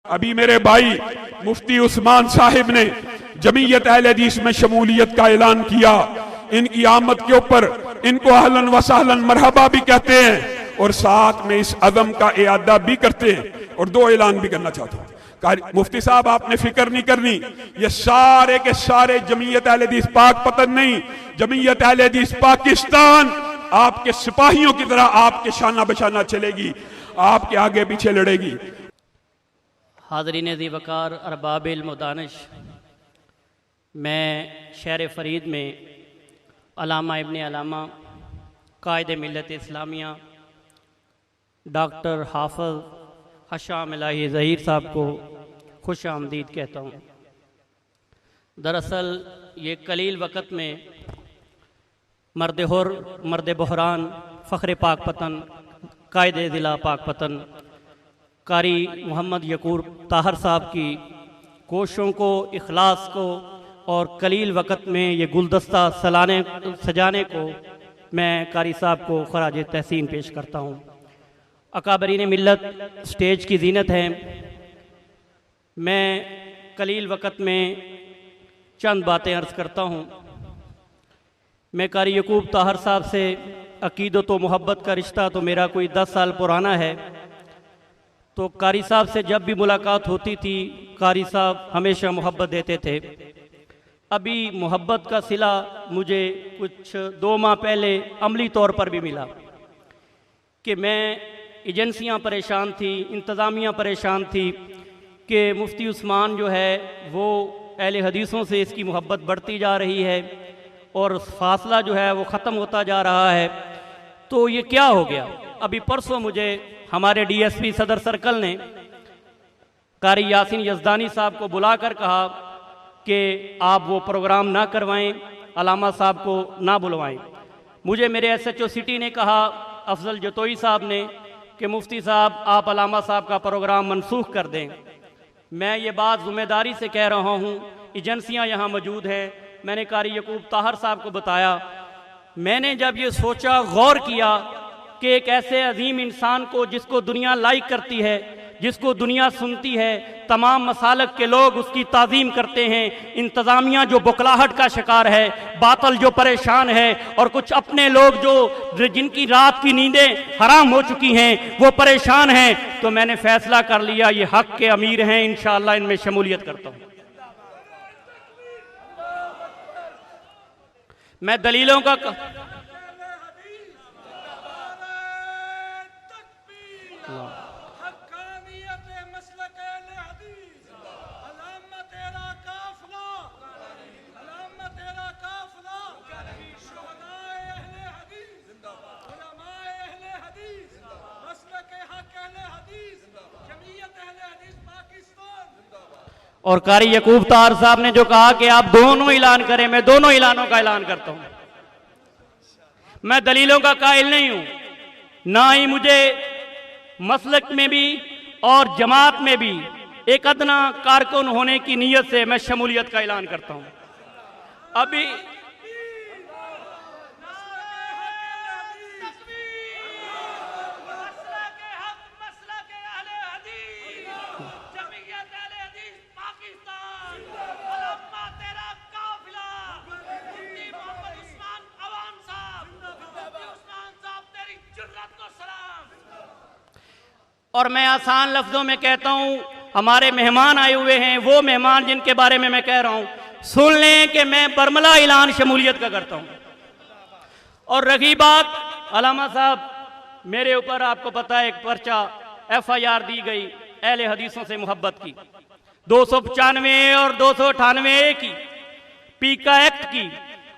अभी मेरे भाई मुफ्ती उस्मान साहिब ने जमीयत अहले हदीस में शमूलियत का ऐलान किया। इनकी आमद के ऊपर इनको अहलन व सहलन मरहबा भी कहते हैं और साथ में इस अज़म का इयादा भी करते हैं। और दो ऐलान भी करना चाहता हूँ। मुफ्ती साहब आपने फिक्र नहीं करनी, ये सारे के सारे जमीयत अहले हदीस पाक पतन नहीं, जमीयत अहले हदीस पाकिस्तान आपके सिपाहियों की तरह आपके शाना बशाना चलेगी, आपके आगे पीछे लड़ेगी। हाज़रीन ज़ी वक़ार अरबाब इल्म व दानिश, मैं शहर फ़रीद में अल्लामा इब्न अल्लामा कायद मिल्लत इस्लामिया डॉक्टर हाफ़िज़ हशाम इलाही ज़हीर साहब को खुश आमदीद कहता हूँ। दरअसल ये कलील वक़्त में मर्द हुर, मर्द बहरान, फ़ख्र पाक पतन, कायद ज़िला पाक पतन कारी मोहम्मद यकूर ताहर साहब की कोशिशों को, इखलास को और कलील वक़्त में ये गुलदस्ता सजाने को मैं कारी साहब को खराज तहसीन पेश करता हूँ। अकाबरीन मिल्लत स्टेज की जीनत है। मैं कलील वक़्त में चंद बातें अर्ज़ करता हूँ। मैं कारी यकूब ताहर साहब से अक़ीदत व मोहब्बत का रिश्ता तो मेरा कोई 10 साल पुराना है। तो कारी साहब से जब भी मुलाकात होती थी, कारी साहब हमेशा मोहब्बत देते थे। अभी मोहब्बत का सिला मुझे कुछ 2 माह पहले अमली तौर पर भी मिला कि मैं एजेंसियां परेशान थी, इंतज़ामिया परेशान थी कि मुफ्ती उस्मान जो है वो अहले हदीसों से इसकी मोहब्बत बढ़ती जा रही है और फासला जो है वो ख़त्म होता जा रहा है। तो ये क्या हो गया? अभी परसों मुझे हमारे डीएसपी सदर सर्कल ने कारी यासीन यज़दानी साहब को बुलाकर कहा कि आप वो प्रोग्राम ना करवाएं, अलामा साहब को ना बुलवाएं। मुझे मेरे एसएचओ सिटी ने कहा, अफजल जतोई साहब ने, कि मुफ्ती साहब आप अलामा साहब का प्रोग्राम मनसूख कर दें। मैं ये बात ज़िम्मेदारी से कह रहा हूँ, एजेंसियाँ यहाँ मौजूद हैं। मैंने कारी यकूब ताहर साहब को बताया। मैंने जब ये सोचा, गौर किया कि एक ऐसे अजीम इंसान को जिसको दुनिया लाइक करती है, जिसको दुनिया सुनती है, तमाम मसालक के लोग उसकी ताज़ीम करते हैं, इंतज़ामिया जो बुकलाहट का शिकार है, बातल जो परेशान है और कुछ अपने लोग जो जिनकी रात की नींदें हराम हो चुकी हैं वो परेशान हैं। तो मैंने फ़ैसला कर लिया ये हक़ के अमीर हैं, इंशाअल्लाह इनमें शमूलियत करता हूँ। मैं दलीलों का और कारी यकूब ताहर साहब ने जो कहा कि आप दोनों ऐलान करें, मैं दोनों ऐलानों का ऐलान करता हूं। मैं दलीलों का कायल नहीं हूं, ना ही मुझे मसलक में भी और जमात में भी एक अदना कारकुन होने की नीयत से मैं शमूलियत का ऐलान करता हूं। अभी और मैं आसान लफ्ज़ों में कहता हूँ, हमारे मेहमान आए हुए हैं, वो मेहमान जिनके बारे में मैं कह रहा हूँ, सुन लें कि मैं बरमला ऐलान शमूलियत का करता हूँ। और रही बात अलामा साहब, मेरे ऊपर आपको पता है एक पर्चा FIR दी गई अहले हदीसों से मोहब्बत की, 295 और 298 की, पीका एक्ट की,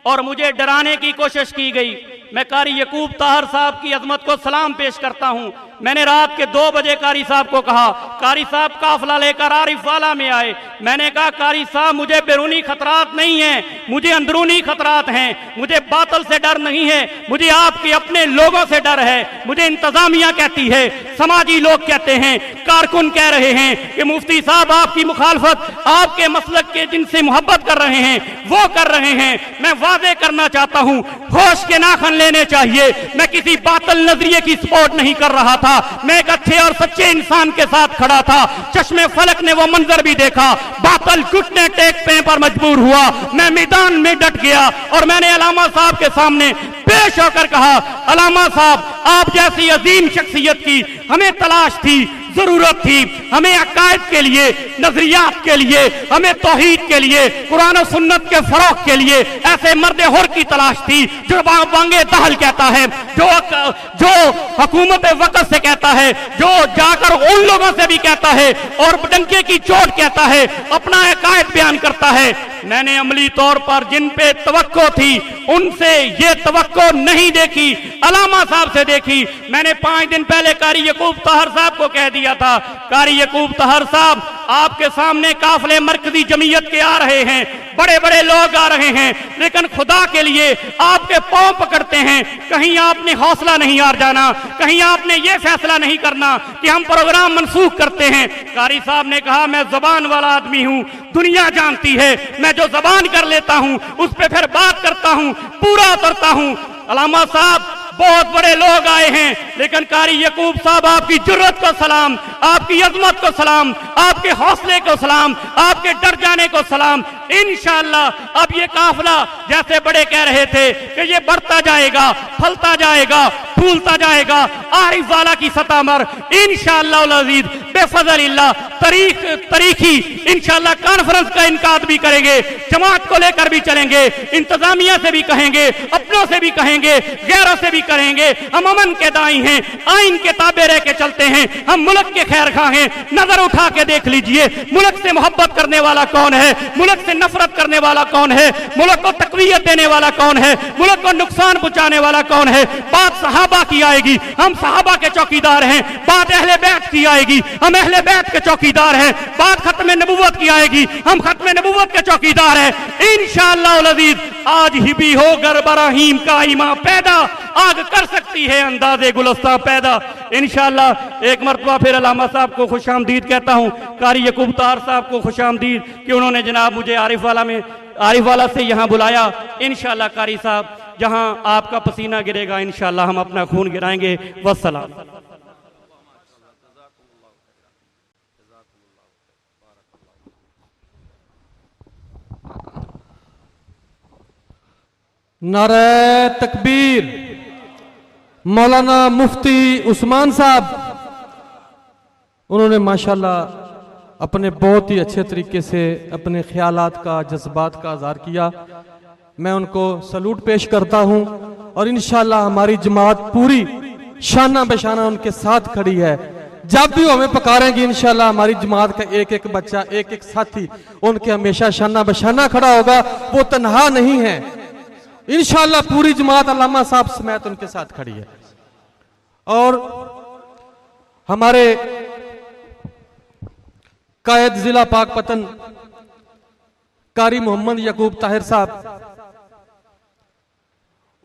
और मुझे डराने की कोशिश की गई। मैं कारी यकूब ताहर साहब की अजमत को सलाम पेश करता हूं। मैंने रात के 2 बजे कारी साहब को कहा, कारी साहब काफिला लेकर आरिफ वाला में आए। मैंने कहा कारी साहब मुझे बैरूनी खतरात नहीं है, मुझे अंदरूनी खतरात हैं। मुझे बातल से डर नहीं है, मुझे आपके अपने लोगों से डर है। मुझे इंतजामिया कहती है, समाजी लोग कहते हैं, कारकुन कह रहे हैं कि मुफ्ती साहब आपकी मुखालफत आपके मसलक के जिनसे मोहब्बत कर रहे हैं वो कर रहे हैं। मैं वादे करना चाहता हूं, होश के नाखन लेने चाहिए। मैं किसी बातल नजरिए की सपोर्ट नहीं कर रहा था, था, मैं एक अच्छे और सच्चे इंसान के साथ खड़ा था। चश्मे फलक ने वो मंजर भी देखा, बातल घुटने टेकने पर मजबूर हुआ, मैं मैदान में डट गया और मैंने अलामा साहब के सामने पेश होकर कहा, अलामा साहब, आप जैसी अजीम शख्सियत की हमें तलाश थी, जरूरत थी। हमें अकायद के लिए, नजरियात के लिए, हमें तौहीद के लिए, कुरान और सुन्नत के फरोग के लिए ऐसे मर्द हुर की तलाश थी जो वांगे दहल कहता है, जो हुकूमत वक़्त से कहता है, जो जाकर उन लोगों से भी कहता है और डंके की चोट कहता है, अपना अकायद बयान करता है। मैंने अमली तौर पर जिन पे तवक्को थी उनसे ये तवक्को नहीं देखी, अलामा साहब से देखी। मैंने 5 दिन पहले कारी यकूब तहर साहब को कह दिया था, कारी यकूब तहर साहब, आपके सामने काफिले मरकजी जमीयत के आ रहे हैं, बड़े बड़े लोग आ रहे हैं, लेकिन खुदा के लिए आपके पांव पकड़ते हैं, कहीं आपने हौसला नहीं हार जाना, कहीं आपने ये फैसला नहीं करना कि हम प्रोग्राम मनसूख करते हैं। कारी साहब ने कहा, मैं जबान वाला आदमी हूं, दुनिया जानती है, मैं जो जबान कर लेता हूं उस पर फिर बात करता हूं, पूरा उतरता हूं। अलामा साहब, बहुत बड़े लोग आए हैं, लेकिन कारी यकूब साहब, आपकी जुर्रत को सलाम, आपकी अजमत को सलाम, आपके हौसले को सलाम, आपके डर जाने को सलाम। इंशाअल्लाह अब ये काफिला जैसे बड़े कह रहे थे कि ये बढ़ता जाएगा, फलता जाएगा, फूलता जाएगा, आरिफ वाला की सतह पर इंशाअल्लाह उल अज़ीज़ बेफज़लिल्लाह तरीखी इंशाअल्लाह कॉन्फ्रेंस का इनकाद भी करेंगे, जमात को लेकर भी चलेंगे, इंतजामिया से भी कहेंगे, अपनों से भी कहेंगे, गैरों से भी करेंगे। हम अमन के दाई हैं, आइन के ताबे रह के चलते हैं, हम मुल्क के खैर खा हैं। नजर उठा के देख लीजिए, मुल्क से मोहब्बत करने वाला कौन है, मुल्क से नफरत करने वाला कौन है, मुल्क को तकवीयत देने वाला कौन है, मुल्क को नुकसान पहुंचाने वाला कौन है। बात सहाबा की आएगी, हम सहाबा के चौकीदार हैं। बात अहले बैत की आएगी, हम अहले बैत के चौकीदार हैं। बात खत्म नबुव्वत की आएगी, हम खत्म नबुव्वत के चौकीदार हैं। इंशाअल्लाह उल अज़ीज़ आज ही भी हो गर बराहीम का ईमान पैदा, आग कर सकती है अंदाजे गुलस्ता पैदा। इंशाअल्लाह एक मरतबा फिर अलामा साहब को खुशामदीद कहता हूँ, कारी यकूब तहर साहब को खुशामदीद कि उन्होंने जनाब मुझे आरिफ वाला से यहाँ बुलाया। इंशाअल्लाह कारी साहब, जहाँ आपका पसीना गिरेगा इंशाअल्लाह हम अपना खून गिराएंगे। वस्सलाम। नारे तकबीर। मौलाना मुफ्ती उस्मान साहब, उन्होंने माशाल्लाह अपने बहुत ही अच्छे तरीके से अपने ख्यालात का, जज्बात का इज़हार किया। मैं उनको सलूट पेश करता हूं और इंशाअल्लाह हमारी जमात पूरी शाना बेशाना उनके साथ खड़ी है। जब भी हमें पुकारेंगे इंशाअल्लाह हमारी जमात का एक एक बच्चा, एक एक साथी उनके हमेशा शाना बेशाना खड़ा होगा, वो तन्हा नहीं है। इंशाअल्लाह पूरी जमात अल्लामा साहब समेत उनके साथ खड़ी है। और हमारे कायद जिला पाकपतन कारी मोहम्मद यकूब ताहिर साहब,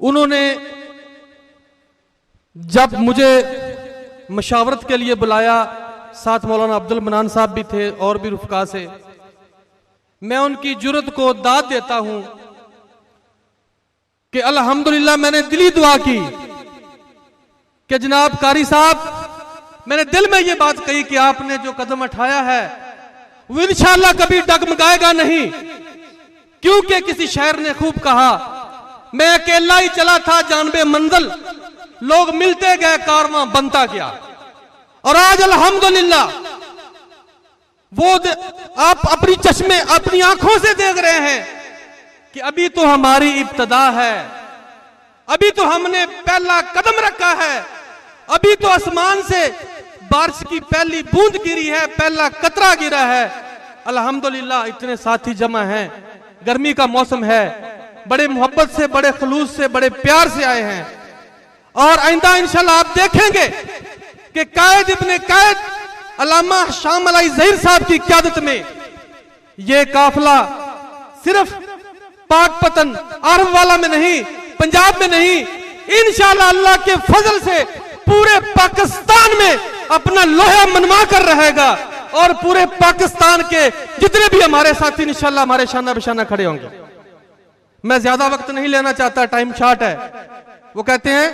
उन्होंने जब मुझे मशावरत के लिए बुलाया, साथ मौलाना अब्दुल मनान साहब भी थे और भी रुफका से, मैं उनकी जुर्रत को दाद देता हूं कि अल्हम्दुलिल्लाह मैंने दिली दुआ की कि जनाब कारी साहब, मैंने दिल में ये बात कही कि आपने जो कदम उठाया है वो इंशाअल्लाह कभी डगमगाएगा नहीं, क्योंकि किसी शायर ने खूब कहा, मैं अकेला ही चला था जानबे मंजिल, लोग मिलते गए कारवां बनता गया। और आज अल्हम्दुलिल्लाह वो आप अपनी चश्मे, अपनी आंखों से देख रहे हैं कि अभी तो हमारी इब्तदा है, अभी तो हमने पहला कदम रखा है, अभी तो आसमान से बारिश की पहली बूंद गिरी है, पहला कतरा गिरा है। अल्हम्दुलिल्लाह इतने साथी जमा हैं, गर्मी का मौसम है, बड़े मोहब्बत से, बड़े खुलूस से, बड़े प्यार से आए हैं। और आइंदा इंशाल्लाह आप देखेंगे कि कायद इब्ने कायद अल्लामा शाम अलाई ज़हीर साहब की क़यादत में ये काफिला सिर्फ पाकपतन आरव वाला में नहीं, पंजाब में नहीं, इंशाअल्लाह अल्लाह के फजल से पूरे पाकिस्तान में अपना लोहा मनवा कर रहेगा और पूरे पाकिस्तान के जितने भी हमारे साथी इंशाअल्लाह हमारे शाना बिशाना खड़े होंगे। मैं ज्यादा वक्त नहीं लेना चाहता, टाइम शॉर्ट है। वो कहते हैं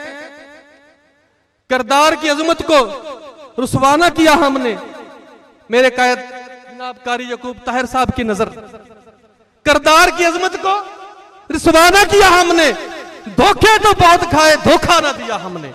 किरदार की अजमत को रुसवाना किया हमने। मेरे कायद जनाब कारी यकूब ताहिर साहब की नजर, किरदार की अजमत को रुसवाना किया हमने। धोखे तो बहुत खाए, धोखा ना दिया हमने।